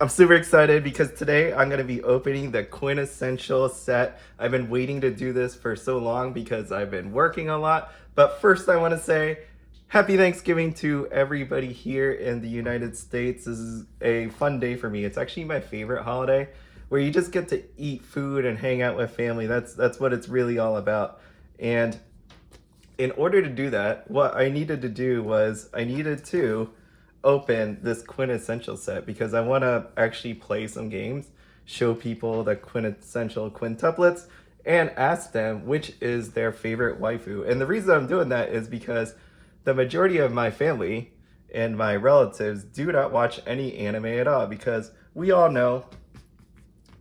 I'm super excited because today I'm going to be opening the Quintessential set. I've been waiting to do this for so long because I've been working a lot. But first I want to say happy Thanksgiving to everybody here in the United States. This is a fun day for me. It's actually my favorite holiday where you just get to eat food and hang out with family. That's what it's really all about. And in order to do that, what I needed to do was I needed to open this quintessential set because I want to actually play some games, show people the quintessential quintuplets, and ask them which is their favorite waifu. And the reason I'm doing that is because the majority of my family and my relatives do not watch any anime at all because we all know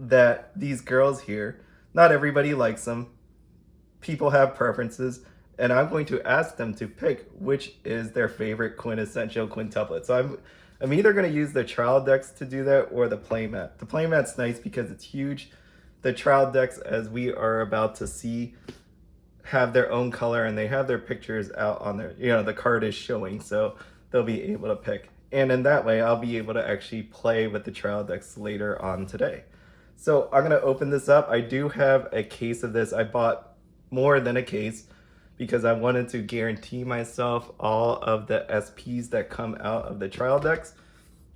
that these girls here, not everybody likes them. People have preferences, and I'm going to ask them to pick which is their favorite quintessential quintuplet. So I'm either going to use the trial decks to do that or the playmat. The playmat's nice because it's huge. The trial decks, as we are about to see, have their own color and they have their pictures out on their, the card is showing, so they'll be able to pick. And in that way, I'll be able to actually play with the trial decks later on today. So I'm going to open this up. I do have a case of this. I bought more than a case because I wanted to guarantee myself all of the SPs that come out of the trial decks.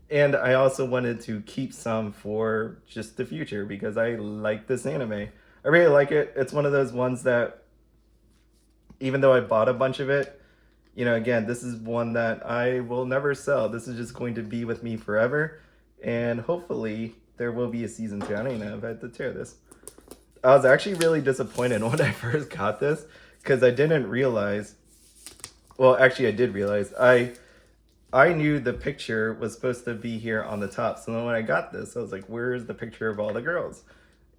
And I also wanted to keep some for just the future because I like this anime. I really like it. It's one of those ones that, even though I bought a bunch of it, again, this is one that I will never sell. This is just going to be with me forever. And hopefully there will be a season 2. I don't even know if I had to tear this. I was actually really disappointed when I first got this because I didn't realize, well, actually I did realize, I knew the picture was supposed to be here on the top. So then when I got this, I was like, where's the picture of all the girls?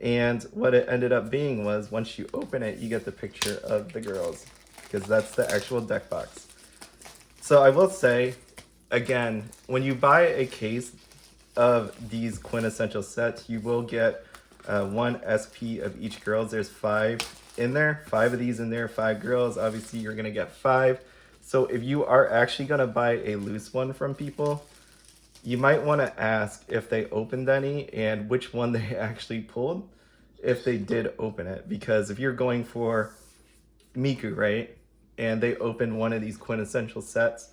And what it ended up being was once you open it, you get the picture of the girls because that's the actual deck box. So I will say, again, when you buy a case of these quintessential sets, you will get one SP of each girls. There's 5 in there, 5 of these in there, 5 girls. Obviously, you're gonna get 5. So if you are actually gonna buy a loose one from people, you might want to ask if they opened any and which one they actually pulled, if they did open it. Because if you're going for Miku, right, and they opened one of these quintessential sets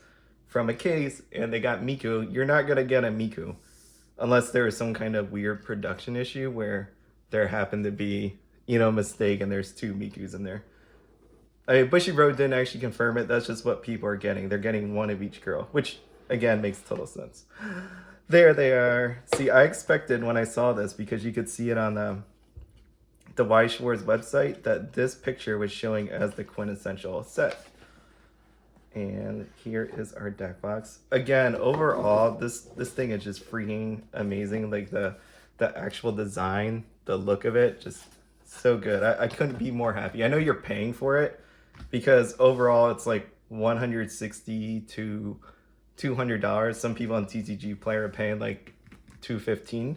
from a case and they got Miku, you're not gonna get a Miku unless there is some kind of weird production issue where there happened to be, a mistake and there's 2 Mikus in there. Bushy Road didn't actually confirm it. That's just what people are getting. They're getting one of each girl, which again makes total sense. There they are. See, I expected when I saw this, because you could see it on the Weiss Schwarz website, that this picture was showing as the quintessential set. And here is our deck box. Again, overall, this thing is just freaking amazing. Like the actual design, the look of it, just so good. I couldn't be more happy. I know you're paying for it because overall it's like $160 to $200. Some people on TCG Play are paying like $215,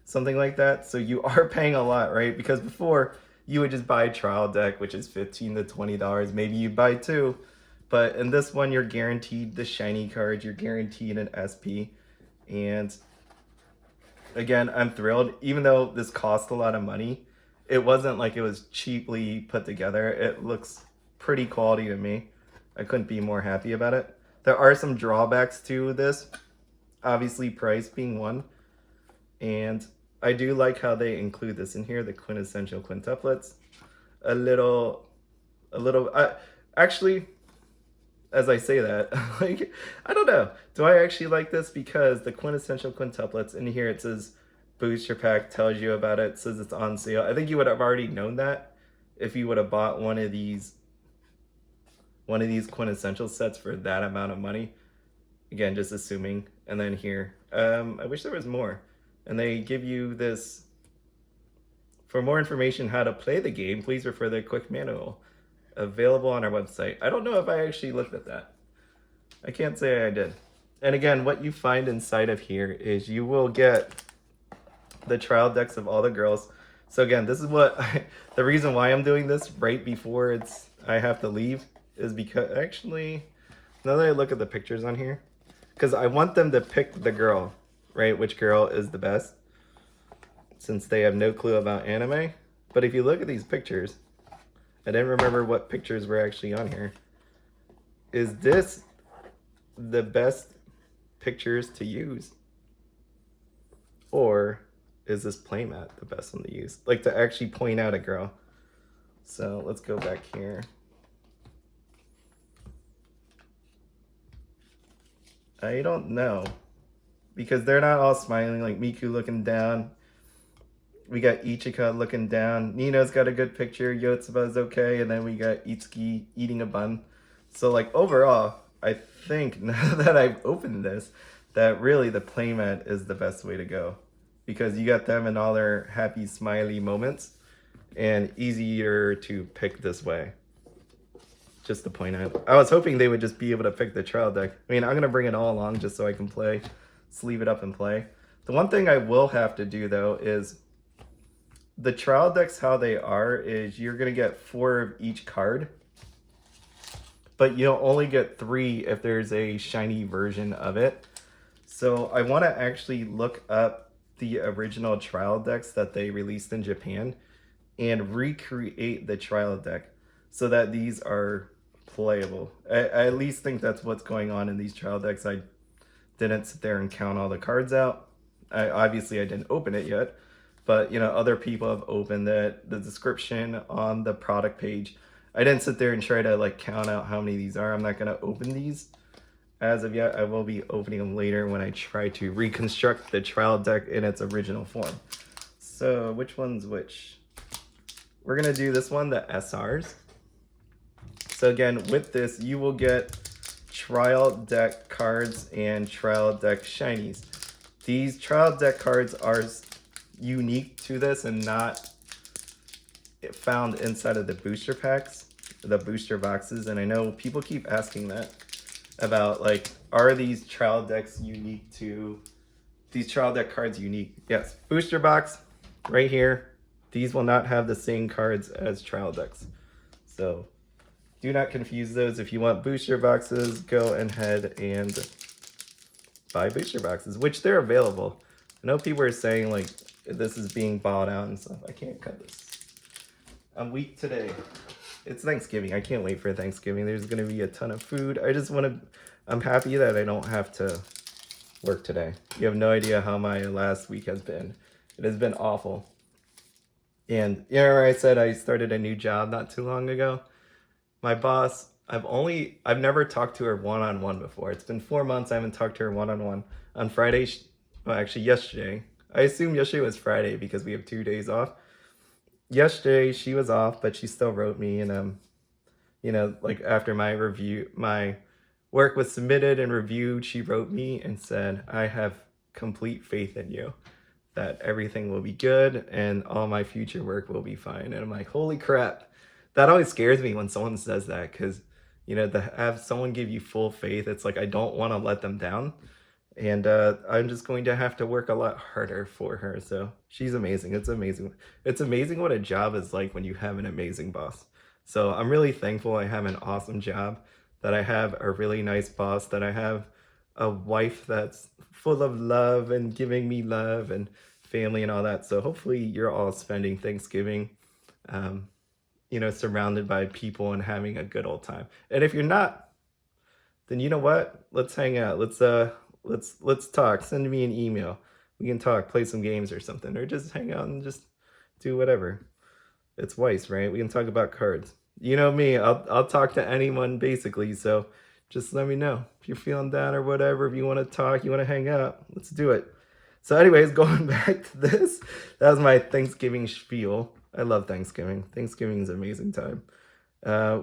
something like that. So you are paying a lot, right? Because before you would just buy a trial deck, which is $15 to $20. Maybe you buy 2. But in this one, you're guaranteed the shiny cards. You're guaranteed an SP. And again, I'm thrilled. Even though this cost a lot of money, it wasn't like it was cheaply put together. It looks pretty quality to me. I couldn't be more happy about it. There are some drawbacks to this. Obviously, price being one. And I do like how they include this in here, the quintessential quintuplets. Actually, as I say that, like, I don't know. Do I actually like this? Because the quintessential quintuplets, in here it says booster pack, tells you about it, says it's on sale. I think you would have already known that if you would have bought one of these quintessential sets for that amount of money. Again, just assuming. And then here, I wish there was more. And they give you this: for more information how to play the game, please refer to the quick manual available on our website. I don't know if I actually looked at that. I can't say I did. And again, what you find inside of here is you will get the trial decks of all the girls. So again, this is the reason why I'm doing this right before I have to leave is because, actually, now that I look at the pictures on here, because I want them to pick the girl. right? Which girl is the best, since they have no clue about anime. But if you look at these pictures, I didn't remember what pictures were actually on here. Is this the best pictures to use? Or is this playmat the best one to use? Like to actually point out a girl. So let's go back here. I don't know. Because they're not all smiling, like Miku looking down. We got Ichika looking down. Nino's got a good picture. Yotsuba's okay. And then we got Itsuki eating a bun. So like overall, I think now that I've opened this, that really the playmat is the best way to go. Because you got them in all their happy, smiley moments. And easier to pick this way. Just to point out. I was hoping they would just be able to pick the trial deck. I mean, I'm going to bring it all along just so I can play. Sleeve it up and play. The one thing I will have to do though is the trial decks, how they are is you're going to get 4 of each card, but you'll only get 3 if there's a shiny version of it. So I want to actually look up the original trial decks that they released in Japan and recreate the trial deck so that these are playable. I at least think that's what's going on in these trial decks. I didn't sit there and count all the cards out. Obviously I didn't open it yet, but you know, other people have opened it. The description on the product page, I didn't sit there and try to like count out how many these are. I'm not going to open these as of yet. I will be opening them later when I try to reconstruct the trial deck in its original form. So which one's which? We're going to do this one, the SRs. So again, with this, you will get trial deck cards and trial deck shinies. These trial deck cards are unique to this and not found inside of the booster packs, the booster boxes. And I know people keep asking that about like, are these trial decks unique to these trial deck cards unique? Yes, booster box right here. These will not have the same cards as trial decks. So do not confuse those. If you want booster boxes, go ahead and buy booster boxes, which they're available. I know people are saying like this is being bought out and stuff. I can't cut this. I'm weak today. It's Thanksgiving. I can't wait for Thanksgiving. There's going to be a ton of food. I'm happy that I don't have to work today. You have no idea how my last week has been. It has been awful. And you know, I said I started a new job not too long ago. My boss, I've never talked to her one-on-one before. It's been 4 months. I haven't talked to her one-on-one. On Friday, well, actually yesterday. I assume yesterday was Friday because we have 2 days off. Yesterday she was off, but she still wrote me, and you know, like after my review, my work was submitted and reviewed, she wrote me and said, "I have complete faith in you, that everything will be good and all my future work will be fine." And I'm like, holy crap. That always scares me when someone says that, because, you know, to have someone give you full faith, it's like I don't want to let them down. And I'm just going to have to work a lot harder for her. So she's amazing. It's amazing. It's amazing what a job is like when you have an amazing boss. So I'm really thankful I have an awesome job, that I have a really nice boss, that I have a wife that's full of love and giving me love and family and all that. So hopefully you're all spending Thanksgiving, you know, surrounded by people and having a good old time. And if you're not, then you know what? Let's hang out. Let's talk. Send me an email. We can talk, play some games or something, or just hang out and just do whatever. It's Weiss, right? We can talk about cards. You know me, I'll talk to anyone basically. So just let me know if you're feeling down or whatever. If you want to talk, you want to hang out, let's do it. So anyways, going back to this, that was my Thanksgiving spiel. I love Thanksgiving. Thanksgiving is an amazing time.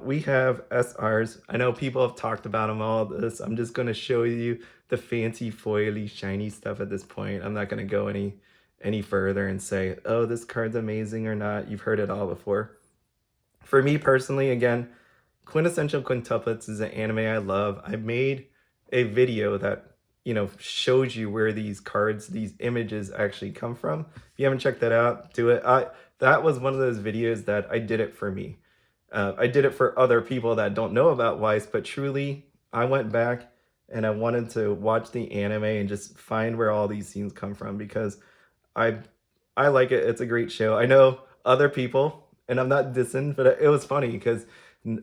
We have SRs. I know people have talked about them all this. I'm just going to show you the fancy foily shiny stuff at this point. I'm not going to go any further and say, oh, this card's amazing or not. You've heard it all before. For me personally, again, Quintessential Quintuplets is an anime I love. I made a video that, you know, shows you where these cards, these images actually come from. If you haven't checked that out, do it. That was one of those videos that I did it for me. I did it for other people that don't know about Weiss, but truly, I went back and I wanted to watch the anime and just find where all these scenes come from because I I like it. It's a great show. I know other people, and I'm not dissing, but it was funny because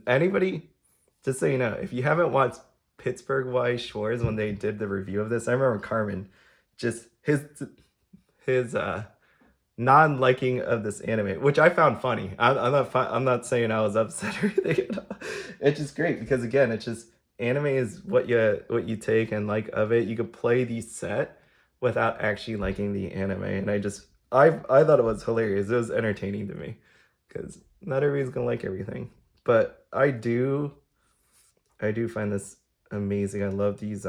anybody, just so you know, if you haven't watched Pittsburgh Weiss Schwarz when they did the review of this, I remember Carmen, just his non-liking of this anime, which I found funny. I'm not saying I was upset or anything. It's just great because again, it's just anime is what you take and like of it. You could play the set without actually liking the anime, and I thought it was hilarious. It was entertaining to me because not everybody's gonna like everything, but I do find this amazing. I love these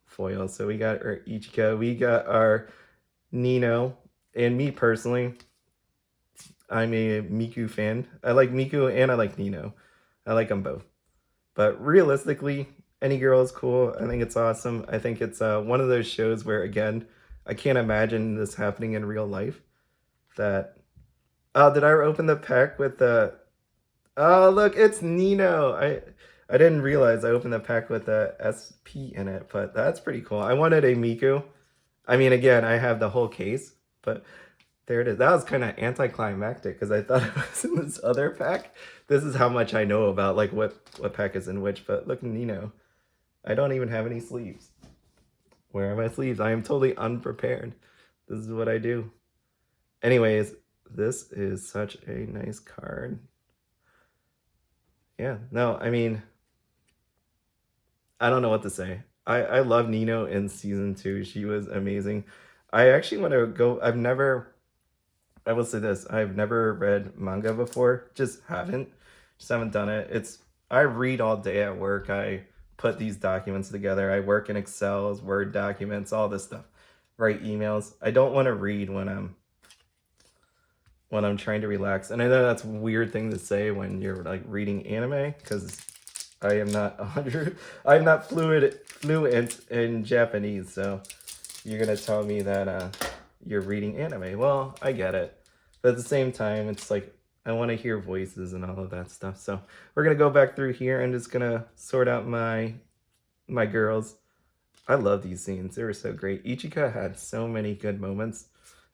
foils. So we got our Ichika, we got our Nino, and me personally, I'm a Miku fan. I like Miku and I like Nino. I like them both. But realistically, any girl is cool. I think it's awesome. I think it's one of those shows where, again, I can't imagine this happening in real life. That oh, did I open the pack with the? Oh, look, it's Nino. I didn't realize I opened the pack with the SP in it, but that's pretty cool. I wanted a Miku. I mean, again, I have the whole case, but there it is. That was kind of anticlimactic because I thought it was in this other pack. This is how much I know about like what pack is in which. But look, Nino, I don't even have any sleeves. Where are my sleeves? I am totally unprepared. This is what I do. Anyways, this is such a nice card. Yeah, no, I mean, I don't know what to say. I love Nino in season 2. She was amazing. I actually want to go. I will say this, I've never read manga before. Just haven't done it. I read all day at work. I put these documents together. I work in Excel's, Word documents, all this stuff. Write emails. I don't want to read when I'm trying to relax. And I know that's a weird thing to say when you're like reading anime because I am not 100. I'm not fluent in Japanese, so you're gonna tell me that you're reading anime. Well, I get it, but at the same time, it's like I want to hear voices and all of that stuff. So we're gonna go back through here and just gonna sort out my girls. I love these scenes. They were so great. Ichika had so many good moments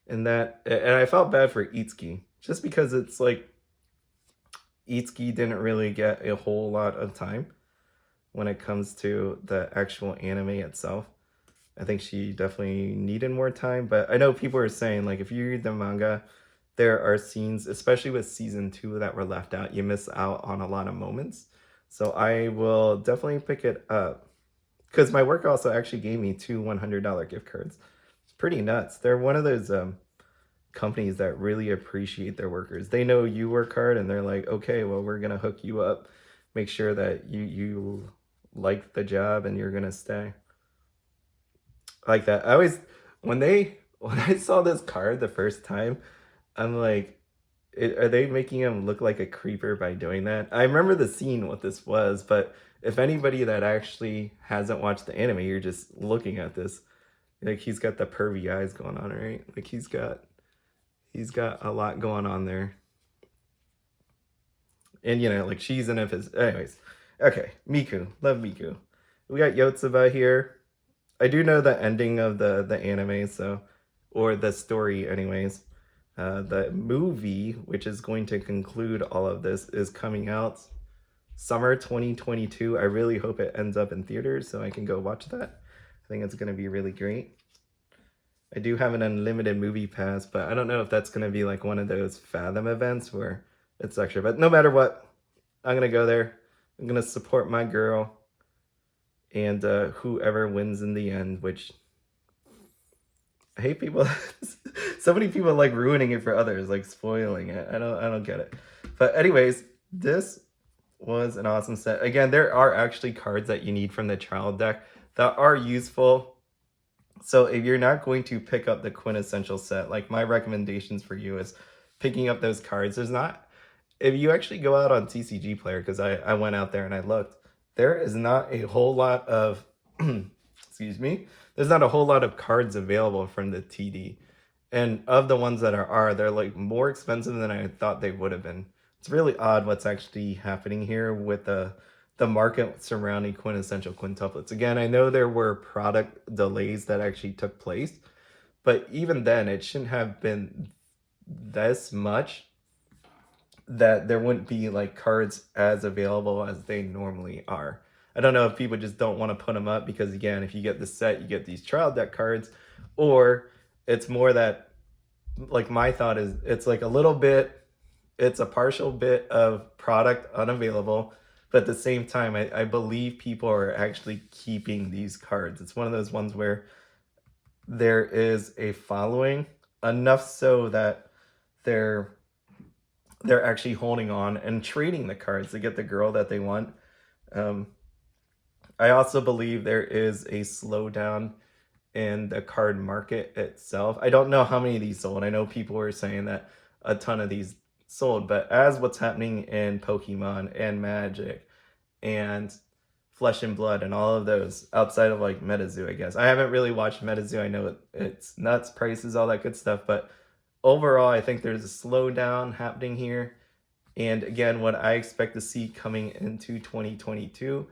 in that, and I felt bad for Itsuki just because it's like Itsuki didn't really get a whole lot of time when it comes to the actual anime itself. I think she definitely needed more time, but I know people are saying, like, if you read the manga, there are scenes, especially with season 2, that were left out. You miss out on a lot of moments. So I will definitely pick it up. Because my work also actually gave me 2 $100 gift cards. It's pretty nuts. They're one of those companies that really appreciate their workers. They know you work hard and they're like, okay, well, we're going to hook you up. Make sure that you like the job and you're going to stay. Like that. When I saw this card the first time, I'm like, are they making him look like a creeper by doing that? I remember the scene what this was, but if anybody that actually hasn't watched the anime, you're just looking at this, like he's got the pervy eyes going on, right? Like he's got a lot going on there. And you know, like she's in his anyways. Okay, Miku. Love Miku. We got Yotsuba here. I do know the ending of the anime, so or the story anyways. The movie, which is going to conclude all of this, is coming out summer 2022. I really hope it ends up in theaters so I can go watch that. I think it's going to be really great. I do have an unlimited movie pass, but I don't know if that's going to be like one of those Fathom events where it's extra. But no matter what, I'm going to go there. I'm going to support my girl and whoever wins in the end, which I hate people. So many people like ruining it for others, like spoiling it. I don't get it. But anyways, this was an awesome set. Again, there are actually cards that you need from the trial deck that are useful. So if you're not going to pick up the quintessential set, like my recommendations for you is picking up those cards. If you actually go out on TCG Player, because I went out there and I looked, there is not a whole lot of, excuse me, there's not a whole lot of cards available from the TD. And of the ones that they're like more expensive than I thought they would have been. It's really odd what's actually happening here with the the market surrounding quintessential quintuplets. Again, I know there were product delays that actually took place, but even then, it shouldn't have been this much that there wouldn't be like cards as available as they normally are. I don't know if people just don't want to put them up because, again, if you get the set, you get these trial deck cards, or it's more that, like, my thought is it's like a little bit, it's a partial bit of product unavailable, but at the same time, I believe people are actually keeping these cards. It's one of those ones where there is a following, enough so that they're actually holding on and trading the cards to get the girl that they want. I also believe there is a slowdown in the card market itself. I don't know how many of these sold. I know people were saying that a ton of these sold, but as what's happening in Pokemon and Magic and Flesh and Blood and all of those outside of like MetaZoo, I guess. I haven't really watched MetaZoo. I know it's nuts, prices, all that good stuff, but overall, I think there's a slowdown happening here. And again, what I expect to see coming into 2022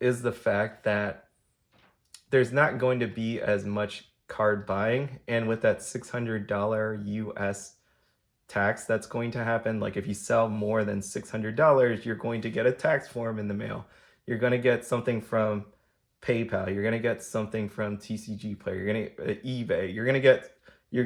is the fact that there's not going to be as much card buying. And with that $600 US tax that's going to happen, like if you sell more than $600, you're going to get a tax form in the mail. You're going to get something from PayPal. You're going to get something from TCG Player. You're going to eBay. You're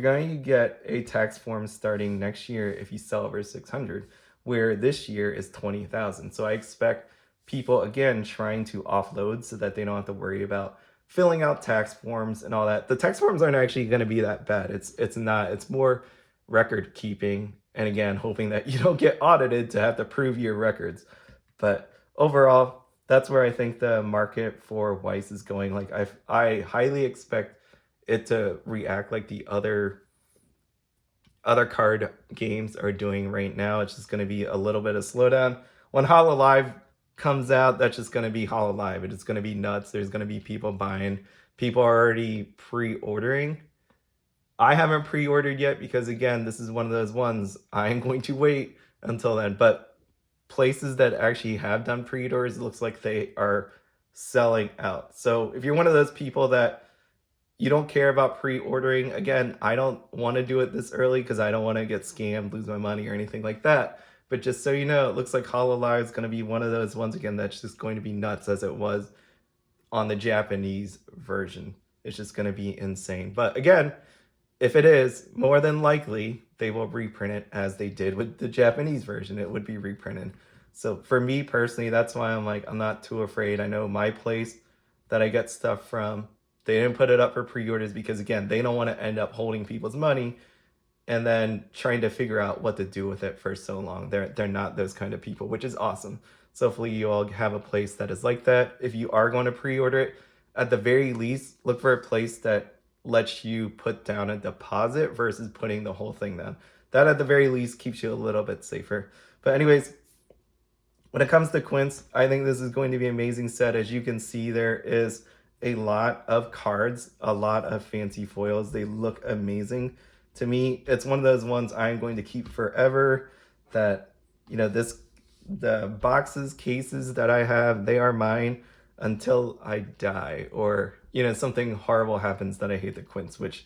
going to get a tax form starting next year if you sell over 600, where this year is 20,000. So I expect people, again, trying to offload so that they don't have to worry about filling out tax forms and all that. The tax forms aren't actually going to be that bad. It's not. It's more record keeping, and again, hoping that you don't get audited to have to prove your records. But overall, that's where I think the market for Weiss is going. Like I highly expect it to react like the other card games are doing right now. It's just going to be a little bit of slowdown. When Hololive comes out, that's just going to be Hololive. It's going to be nuts. There's going to be people buying. People are already pre-ordering. I haven't pre-ordered yet because, again, this is one of those ones I am going to wait until then. But places that actually have done pre-orders, it looks like they are selling out. So if you're one of those people that you don't care about pre-ordering, again, I don't want to do it this early because I don't want to get scammed, lose my money or anything like that. But just so you know, it looks like Hololive is going to be one of those ones, again, that's just going to be nuts as it was on the Japanese version. It's just going to be insane. But again, if it is, more than likely, they will reprint it as they did with the Japanese version. It would be reprinted. So for me personally, that's why I'm like, I'm not too afraid. I know my place that I get stuff from, they didn't put it up for pre-orders because, again, they don't want to end up holding people's money and then trying to figure out what to do with it for so long. They're not those kind of people, which is awesome. So hopefully you all have a place that is like that. If you are going to pre-order it, at the very least, look for a place that lets you put down a deposit versus putting the whole thing down. That at the very least keeps you a little bit safer. But anyways, when it comes to Quints, I think this is going to be an amazing set. As you can see, there is a lot of cards, a lot of fancy foils. They look amazing. To me, it's one of those ones I'm going to keep forever. That, you know, the boxes, cases that I have, they are mine until I die, or, you know, something horrible happens that I hate the Quints, which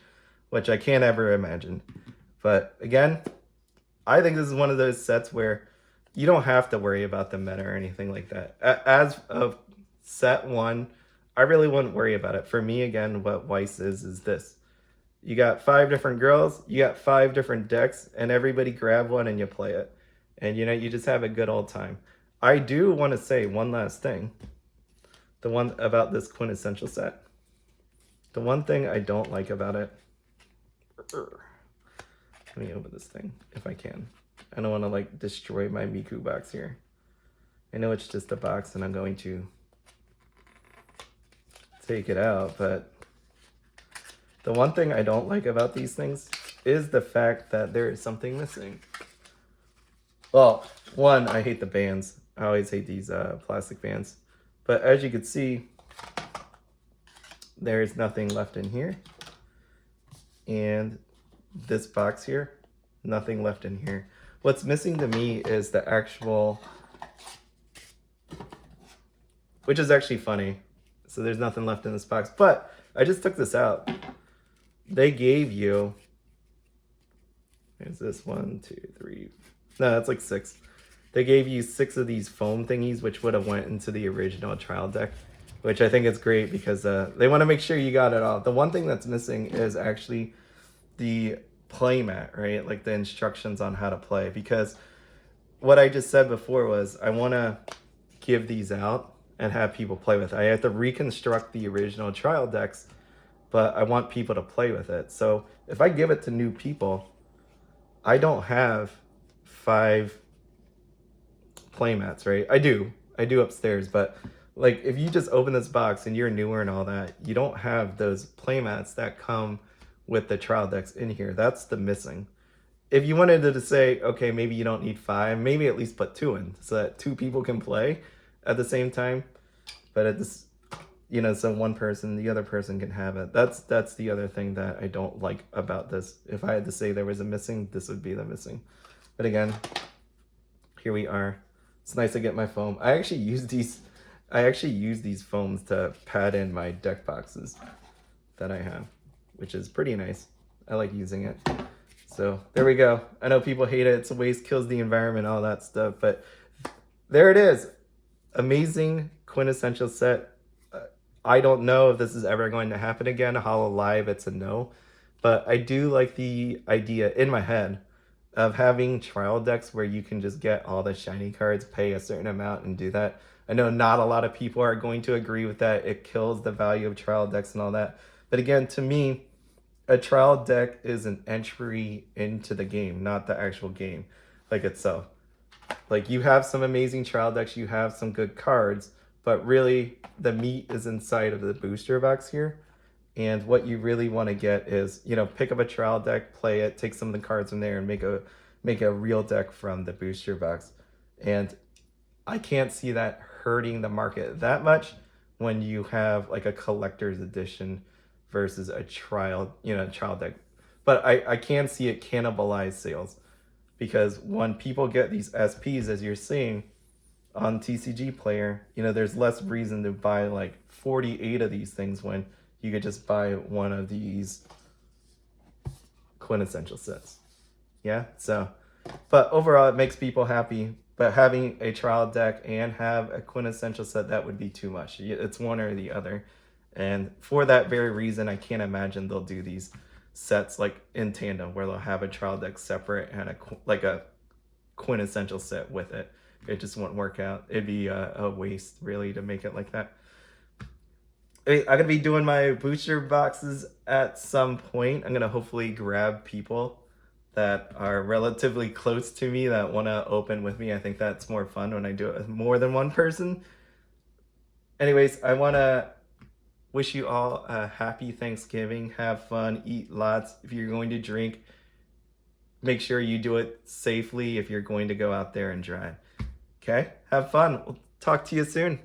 I can't ever imagine. But again, I think this is one of those sets where you don't have to worry about the meta or anything like that. As of set one, I really wouldn't worry about it. For me, again, what Weiss is this. You got 5 different girls, you got 5 different decks, and everybody grab one and you play it. And, you know, you just have a good old time. I do want to say one last thing. The one about this quintessential set. The one thing I don't like about it. Let me open this thing if I can. I don't want to like destroy my Miku box here. I know it's just a box and I'm going to take it out, but the one thing I don't like about these things is the fact that there is something missing. Well, one, I hate the bands. I always hate these plastic bands. But as you can see, there's nothing left in here. And this box here, nothing left in here. What's missing to me is the actual which is actually funny. So there's nothing left in this box. But I just took this out. They gave you, here's this 1, 2, 3. No, that's like 6. They gave you 6 of these foam thingies, which would have went into the original trial deck, which I think is great because they want to make sure you got it all. The one thing that's missing is actually the play mat, right? Like the instructions on how to play, because what I just said before was I want to give these out and have people play with it. I have to reconstruct the original trial decks, but I want people to play with it. So if I give it to new people, I don't have 5 playmats, right? I do upstairs, but like if you just open this box and you're newer and all that, you don't have those playmats that come with the trial decks in here. That's the missing. If you wanted to say, okay, maybe you don't need 5, maybe at least put 2 in so that 2 people can play at the same time. But at this, you know, so one person, the other person can have it. That's the other thing that I don't like about this. If I had to say there was a missing, this would be the missing. But again, here we are. It's nice to get my foam. I actually use these foams to pad in my deck boxes that I have, which is pretty nice. I like using it. So there we go. I know people hate it. It's a waste, kills the environment, all that stuff. But there it is. Amazing quintessential set. I don't know if this is ever going to happen again. Hollow Live, it's a no. But I do like the idea in my head of having trial decks where you can just get all the shiny cards, pay a certain amount, and do that. I know not a lot of people are going to agree with that. It kills the value of trial decks and all that. But again, to me, a trial deck is an entry into the game, not the actual game like itself. Like you have some amazing trial decks, you have some good cards, but really the meat is inside of the booster box here. And what you really want to get is, you know, pick up a trial deck, play it, take some of the cards from there and make a real deck from the booster box. And I can't see that hurting the market that much when you have like a collector's edition versus a trial deck. But I can see it cannibalize sales because when people get these SPs, as you're seeing on TCG Player, you know, there's less reason to buy like 48 of these things when you could just buy one of these quintessential sets. Yeah, so, but overall it makes people happy. But having a trial deck and have a quintessential set, that would be too much. It's one or the other. And for that very reason, I can't imagine they'll do these sets like in tandem where they'll have a trial deck separate and a quintessential set with it. It just won't work out. It'd be a waste really to make it like that. I'm gonna be doing my booster boxes at some point. I'm gonna hopefully grab people that are relatively close to me that want to open with me. I think that's more fun when I do it with more than one person. Anyways, I want to wish you all a happy Thanksgiving. Have fun, eat lots. If you're going to drink, make sure you do it safely if you're going to go out there and drive. Okay, have fun. We'll talk to you soon.